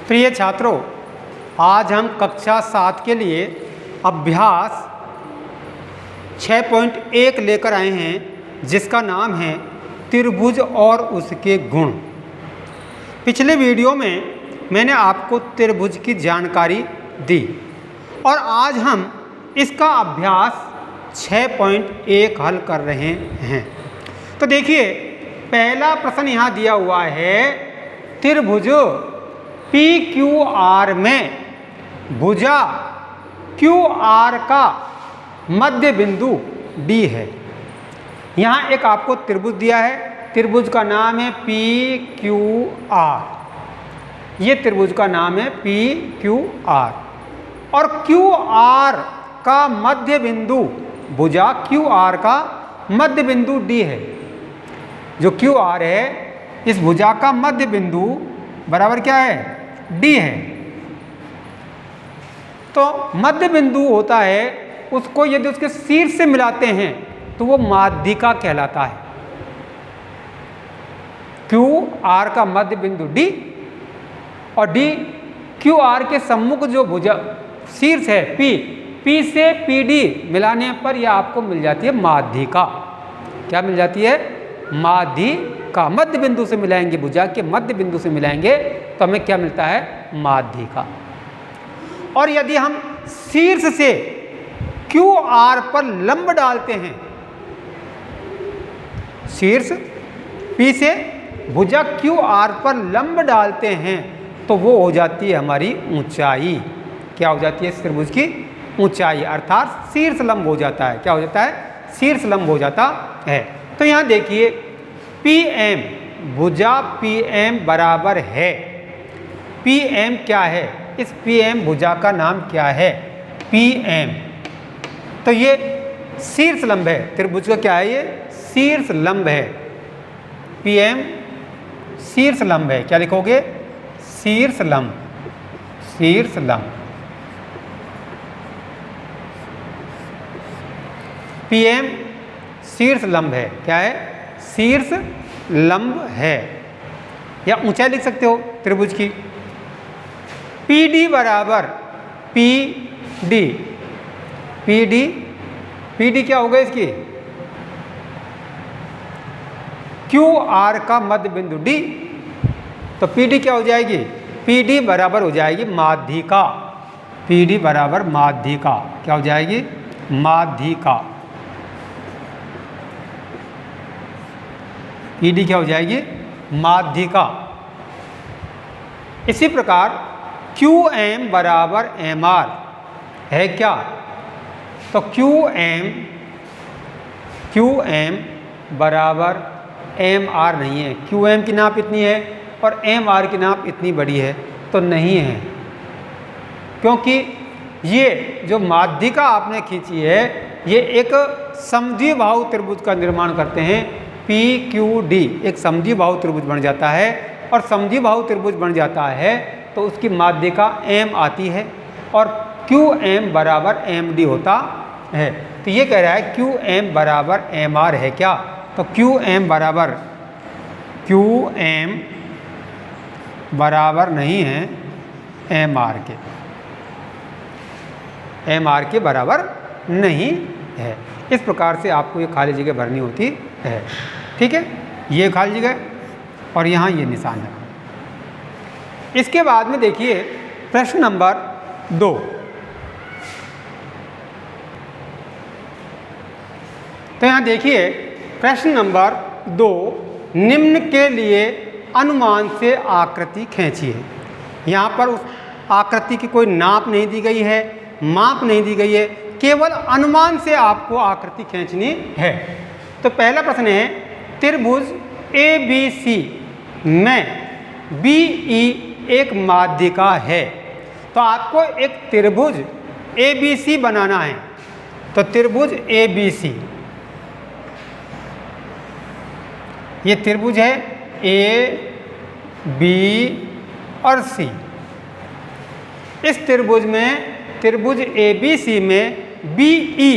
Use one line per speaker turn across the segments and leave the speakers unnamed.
प्रिय छात्रों, आज हम कक्षा 7 के लिए अभ्यास 6.1 लेकर आए हैं, जिसका नाम है त्रिभुज और उसके गुण। पिछले वीडियो में मैंने आपको त्रिभुज की जानकारी दी और आज हम इसका अभ्यास 6.1 हल कर रहे हैं। तो देखिए, पहला प्रश्न यहाँ दिया हुआ है, त्रिभुज PQR में भुजा QR का मध्य बिंदु D है। यहाँ एक आपको त्रिभुज दिया है, त्रिभुज का नाम है PQR। ये त्रिभुज का नाम है PQR और QR का मध्य बिंदु, भुजा QR का मध्य बिंदु D है। जो QR है, इस भुजा का मध्य बिंदु बराबर क्या है? D है। तो मध्य बिंदु होता है, उसको यदि उसके शीर्ष से मिलाते हैं तो वो माध्यिका कहलाता है। QR का मध्य बिंदु D और D QR के सम्मुख जो भुजा शीर्ष है P से PD मिलाने पर यह आपको मिल जाती है माध्यिका। क्या मिल जाती है? माध्यिका। मध्य बिंदु से मिलाएंगे, भुजा के मध्य बिंदु से मिलाएंगे तो हमें क्या मिलता है? माध्यिका। और यदि हम शीर्ष से QR पर लंब डालते हैं, शीर्ष P से भुजा QR पर लंब डालते हैं तो वो हो जाती है हमारी ऊंचाई। क्या हो जाती है? इस त्रिभुज की ऊंचाई, अर्थात शीर्ष लंब हो जाता है। क्या हो जाता है? शीर्ष लंब हो जाता है। तो यहाँ देखिए, PM, भुजा PM बराबर है, PM क्या है? इस PM भुजा का नाम क्या है? PM। तो ये शीर्ष लंब है, त्रिभुज का क्या है? ये शीर्ष लंब है। PM शीर्ष लंब है। क्या लिखोगे? शीर्ष लंब, शीर्ष लंब। PM शीर्ष लंब है। क्या है? शीर्ष लंब है। या ऊंचाई लिख सकते हो त्रिभुज की। PD बराबर PD, PD क्या होगा इसकी? QR का मध्य बिंदु D। तो PD क्या हो जाएगी? PD बराबर हो जाएगी माध्यिका। PD बराबर माध्यिका। क्या हो जाएगी? माध्यिका। PD क्या हो जाएगी? माध्यिका। इसी प्रकार QM बराबर MR है। क्या? तो QM बराबर MR नहीं है। QM की नाप इतनी है और MR की नाप इतनी बड़ी है, तो नहीं है। क्योंकि ये जो माध्यिका आपने खींची है, ये एक समद्विबाहु त्रिभुज का निर्माण करते हैं। PQD एक समद्विबाहु त्रिभुज बन जाता है और समद्विबाहु त्रिभुज बन जाता है तो उसकी माध्यिका M आती है और QM बराबर MD होता है। तो ये कह रहा है QM बराबर MR है। क्या? तो QM बराबर नहीं है MR के, MR के बराबर नहीं है। इस प्रकार से आपको ये खाली जगह भरनी होती है। ठीक है, ये खाली जगह और यहाँ ये निशान है। इसके बाद में देखिए प्रश्न नंबर 2। तो यहाँ देखिए प्रश्न नंबर 2, निम्न के लिए अनुमान से आकृति खींचिए। यहाँ पर उस आकृति की कोई नाप नहीं दी गई है, माप नहीं दी गई है, केवल अनुमान से आपको आकृति खींचनी है। तो पहला प्रश्न है, त्रिभुज ABC में BE एक माध्यिका है। तो आपको एक त्रिभुज ABC बनाना है। तो त्रिभुज ABC, ये त्रिभुज है A, B और C। इस त्रिभुज में, त्रिभुज ABC में BE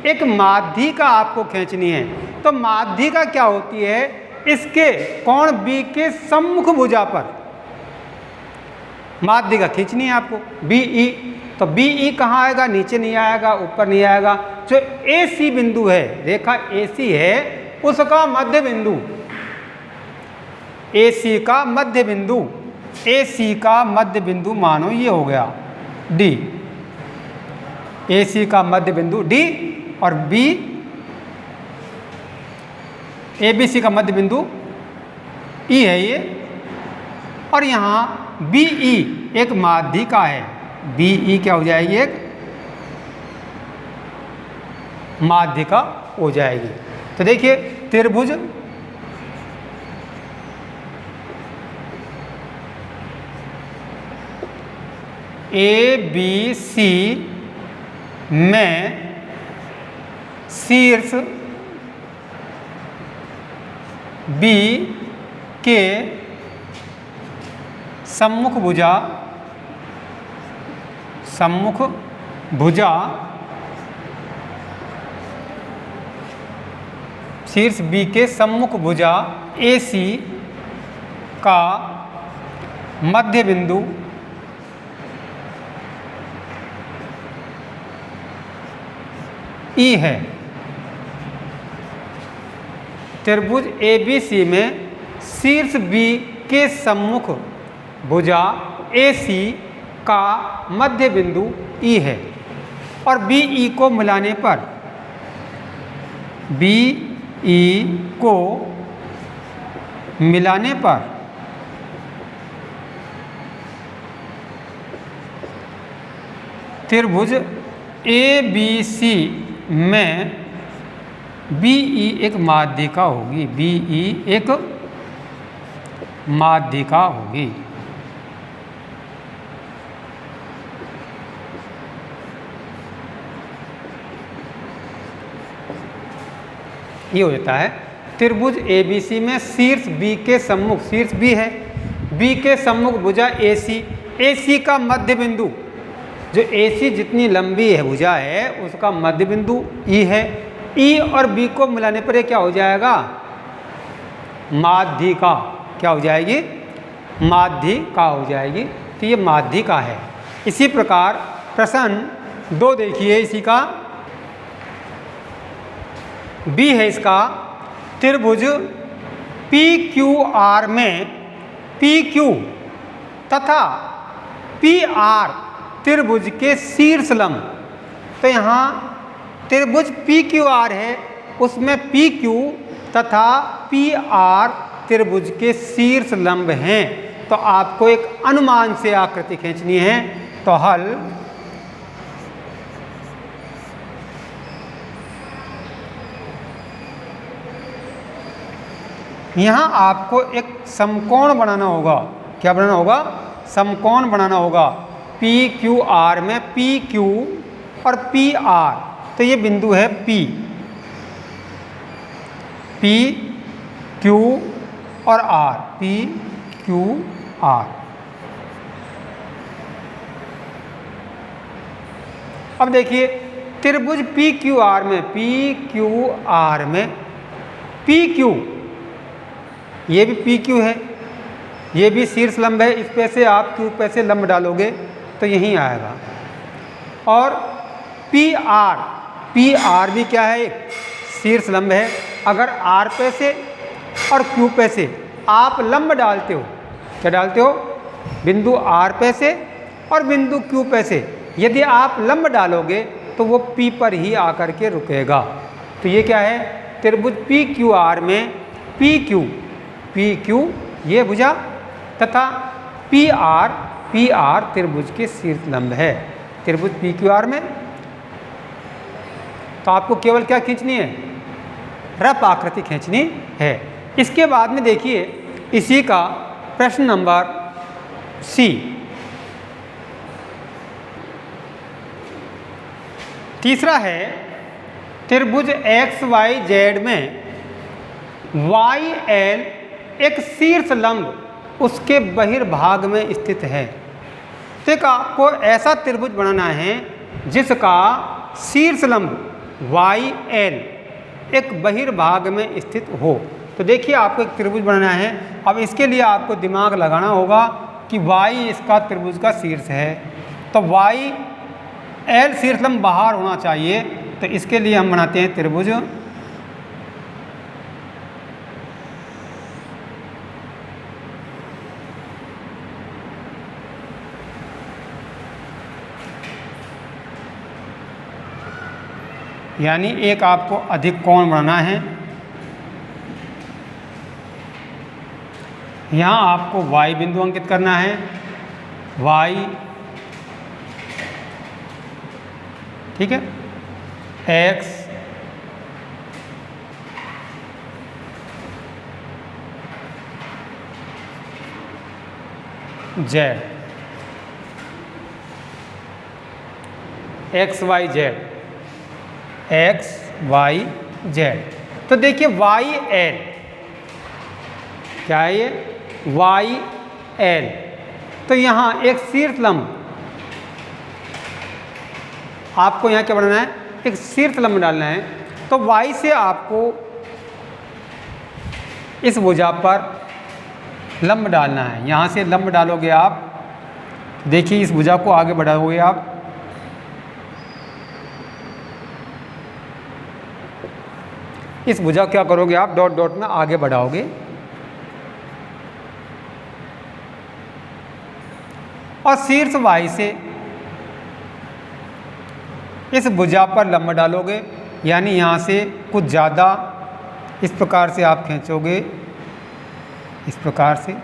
एक माध्यिका आपको खींचनी है। तो माध्यिका क्या होती है? इसके कोण बी के सम्मुख भुजा पर माध्यिका खींचनी है आपको, बी ई। तो बी ई कहाँ आएगा, नीचे नहीं आएगा, ऊपर नहीं आएगा। जो ए सी बिंदु है, रेखा ए सी है, उसका मध्य बिंदु, ए सी का मध्य बिंदु, ए सी का मध्य बिंदु मानो ये हो गया डी, ए सी का मध्य बिंदु डी, और बी ए बी सी का मध्य बिंदु ई है ये, और यहाँ बी ई एक माध्यिका है, बी ई क्या हो जाएगी, एक माध्यिका हो जाएगी। तो देखिए त्रिभुज ए बी सी में शीर्ष बी के सम्मुख भुजा शीर्ष बी के सम्मुख भुजा ए सी का मध्य बिंदु ई है। त्रिभुज ए बी सी में शीर्ष बी के सम्मुख भुजा ए सी का मध्य बिंदु ई है, और बी ई को मिलाने पर, बी ई को मिलाने पर त्रिभुज ए बी सी में बी ई एक माध्यिका होगी, बी ई एक माध्यिका होगी। ये हो जाता है त्रिभुज ए बी सी में शीर्ष बी के सम्मुख, शीर्ष बी है, बी के सम्मुख भुजा ए सी का मध्य बिंदु, जो ए सी जितनी लंबी है भुजा है उसका मध्य बिंदु ई है। ई और बी को मिलाने पर ये क्या हो जाएगा, माध्यिका, क्या हो जाएगी, माध्यिका हो जाएगी। तो ये माध्यिका है। इसी प्रकार प्रश्न 2 देखिए, इसी का बी है इसका, त्रिभुज पी क्यू आर में पी क्यू तथा पी आर त्रिभुज के शीर्ष लंब। तो यहाँ त्रिभुज पी क्यू आर है, उसमें पी क्यू तथा पी आर त्रिभुज के शीर्ष लंब हैं। तो आपको एक अनुमान से आकृति खींचनी है। तो हल यहाँ आपको एक समकोण बनाना होगा। क्या बनाना होगा, समकोण बनाना होगा। पी क्यू आर में पी क्यू और पी आर, तो ये बिंदु है पी, पी क्यू और आर, पी क्यू आर। अब देखिए त्रिभुज पी क्यू आर में, पी क्यू आर में पी क्यू, ये भी पी क्यू है, ये भी शीर्ष लंब है। इस पे से आप क्यू पे से लंब डालोगे तो यहीं आएगा। और पी आर भी क्या है, एक शीर्ष लंब है। अगर आर पे से और क्यू पे से आप लंब डालते हो, क्या डालते हो, बिंदु आर पे से और बिंदु क्यू पे से यदि आप लंब डालोगे तो वो पी पर ही आकर के रुकेगा। तो ये क्या है, त्रिभुज पी क्यू आर में पी क्यू ये भुजा तथा पी आर त्रिभुज के शीर्ष लंब है, त्रिभुज पी क्यू आर में। तो आपको केवल क्या खींचनी है, रफ आकृति खींचनी है। इसके बाद में देखिए इसी का प्रश्न नंबर सी, तीसरा है त्रिभुज एक्स वाई जेड में वाई एल एक शीर्ष लंब उसके बहिर्भाग में स्थित है। तो एक आपको ऐसा त्रिभुज बनाना है जिसका शीर्ष लंब वाई एल एक बहिर्भाग में स्थित हो। तो देखिए आपको एक त्रिभुज बनाना है। अब इसके लिए आपको दिमाग लगाना होगा कि y इसका त्रिभुज का शीर्ष है, तो y L शीर्ष लंब बाहर होना चाहिए। तो इसके लिए हम बनाते हैं त्रिभुज यानी एक आपको अधिक कोण बनाना है। यहाँ आपको y बिंदु अंकित करना है, y, ठीक है, x, z, x y z, x y z। तो देखिए y l क्या है ये, y l। तो यहाँ एक शीर्ष लंब आपको यहाँ क्या बनाना है, एक शीर्ष लंब डालना है। तो y से आपको इस भुजा पर लंब डालना है। यहाँ से लंब डालोगे आप, देखिए इस भुजा को आगे बढ़ाओगे आप, इस भुजा क्या करोगे आप, डॉट डॉट में आगे बढ़ाओगे। और शीर्ष y से इस भुजा पर लंब डालोगे, यानी यहाँ से कुछ ज़्यादा इस प्रकार से आप खींचोगे, इस प्रकार से।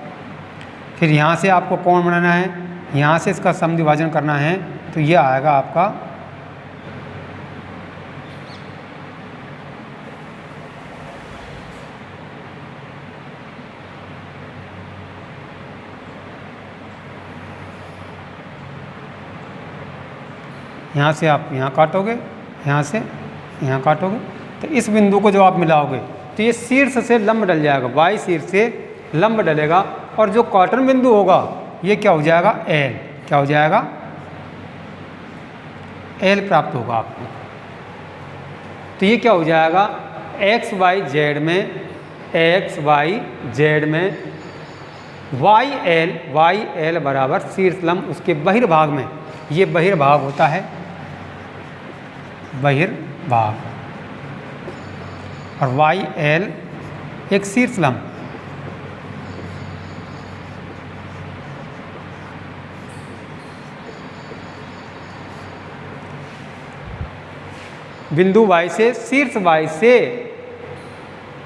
फिर यहाँ से आपको कोण बनाना है, यहाँ से इसका समद्विभाजन करना है। तो ये आएगा आपका यहाँ से आप यहाँ काटोगे, यहाँ से यहाँ काटोगे, तो इस बिंदु को जब आप मिलाओगे तो ये शीर्ष से लंब डल जाएगा, y शीर्ष से लंब डलेगा। और जो कॉटन बिंदु होगा ये क्या हो जाएगा, L, क्या हो जाएगा, L प्राप्त होगा आपको। तो ये क्या हो जाएगा, x y z में, x y z में y l बराबर शीर्ष लंब उसके बहिर्भाग में, ये बहिर्भाग होता है, बहिर्भाग, और y l एक शीर्ष लंब। बिंदु y से शीर्ष y से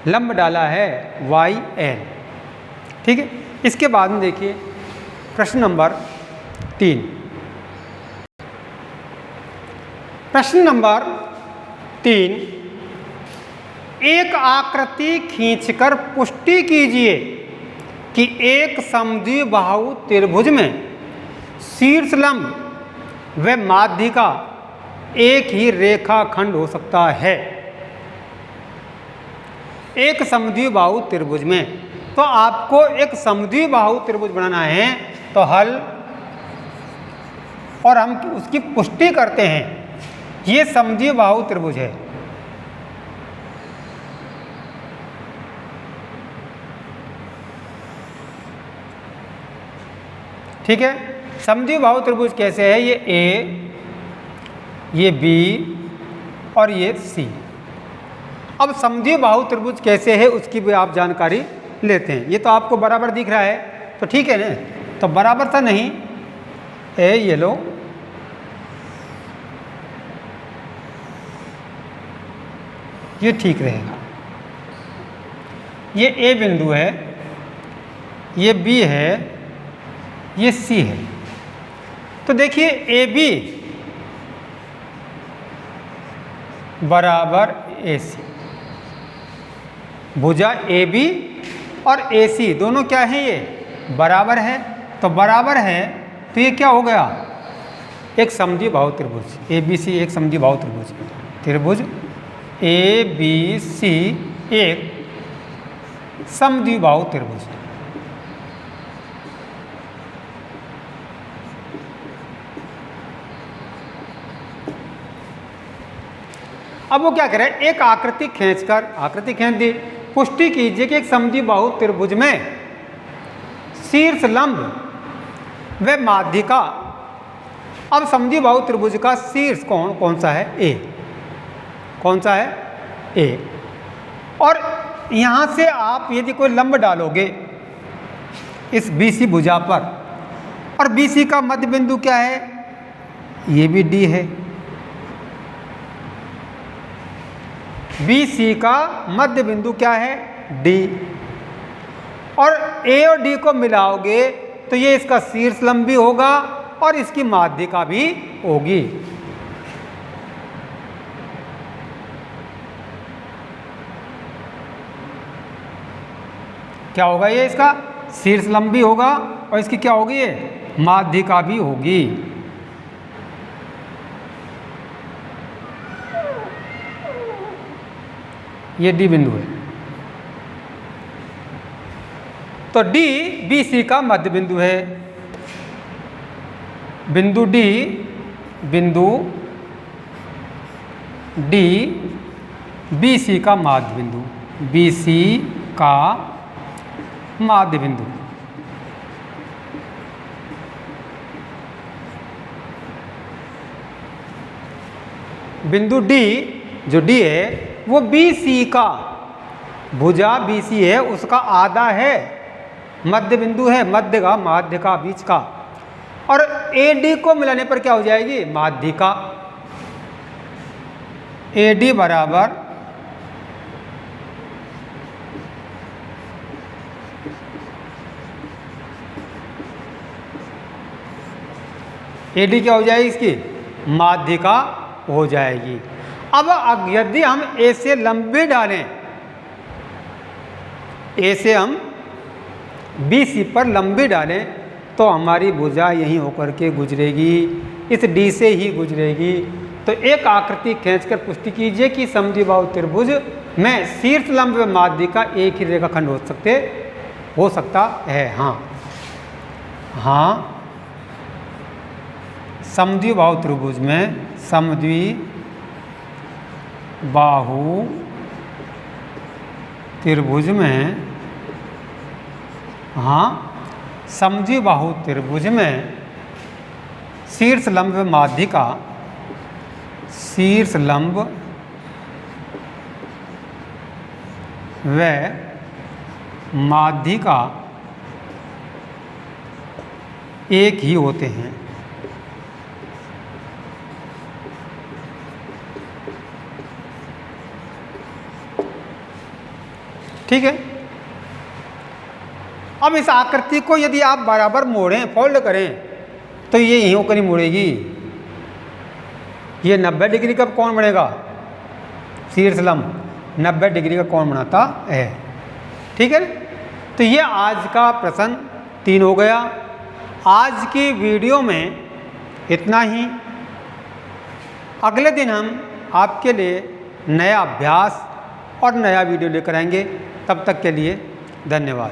लंब डाला है y l, ठीक है। इसके बाद में देखिए प्रश्न नंबर 3। प्रश्न नंबर 3, एक आकृति खींचकर पुष्टि कीजिए कि एक समद्विबाहु त्रिभुज में शीर्ष लंब व माध्यिका एक ही रेखाखंड हो सकता है। एक समद्विबाहु त्रिभुज में, तो आपको एक समद्विबाहु त्रिभुज बनाना है। तो हल और हम उसकी पुष्टि करते हैं, ये समद्विबाहु त्रिभुज है। ठीक है, समद्विबाहु त्रिभुज कैसे है, ये A, ये B और ये C। अब समद्विबाहु त्रिभुज कैसे है उसकी भी आप जानकारी लेते हैं। ये तो आपको बराबर दिख रहा है, तो ठीक है ना, तो बराबर था नहीं, ये लो, ये ठीक रहेगा। ये A बिंदु है, ये B है, ये C है। तो देखिए AB बराबर AC, भुजा AB और AC दोनों क्या है, ये बराबर है। तो बराबर है तो ये क्या हो गया, एक समद्विबाहु त्रिभुज। ABC एक समद्विबाहु त्रिभुज, त्रिभुज ABC एक समद्विबाहु त्रिभुज। अब वो क्या करे, एक आकृति खींचकर, आकृति खींच दी, पुष्टि कीजिए कि एक समद्विबाहु त्रिभुज में शीर्ष लंब व माध्यिका। अब समद्विबाहु त्रिभुज का शीर्ष कौन सा है? ए। कौन सा है? ए। और यहाँ से आप यदि कोई लंब डालोगे इस BC भुजा पर, और BC का मध्य बिंदु क्या है? ये भी D है। BC का मध्य बिंदु क्या है? D। और A और D को मिलाओगे तो ये इसका शीर्ष लंब भी होगा और इसकी माध्यिका भी होगी। क्या होगा? ये इसका शीर्ष लंब भी होगा और इसकी क्या होगी? ये माध्यिका भी होगी। ये D बिंदु है। तो D BC का मध्य बिंदु है। बिंदु D BC का माध्य बिंदु, BC का माध्य बिंदु। बिंदु D जो D है वो BC का, भुजा BC है उसका आधा है, मध्य बिंदु है, मध्य का, माध्य का, बीच का। और AD को मिलाने पर क्या हो जाएगी? माध्यिका। AD बराबर AD क्या हो जाएगी? इसकी माध्यिका हो जाएगी। अब यदि हम A से लंबे डालें, A से हम BC पर लंबी डालें तो हमारी भुजा यहीं होकर के गुजरेगी, इस D से ही गुजरेगी। तो एक आकृति खींचकर पुष्टि कीजिए कि समद्विबाहु त्रिभुज में शीर्ष लंब व माध्यिका एक ही रेखाखंड हो सकता है। हाँ, समद्विबाहु त्रिभुज में समद्विबाहु त्रिभुज में शीर्ष लंब व माध्यिका, शीर्ष लंब व माध्यिका एक ही होते हैं। ठीक है। अब इस आकृति को यदि आप बराबर मोड़ें, फोल्ड करें, तो ये यहीं होकर ही मुड़ेगी। ये 90 डिग्री का कोण बनेगा, शीर्ष लंब 90 डिग्री का कोण बनाता है। ठीक है। तो ये आज का प्रश्न 3 हो गया। आज की वीडियो में इतना ही। अगले दिन हम आपके लिए नया अभ्यास और नया वीडियो लेकर आएंगे। तब तक के लिए धन्यवाद।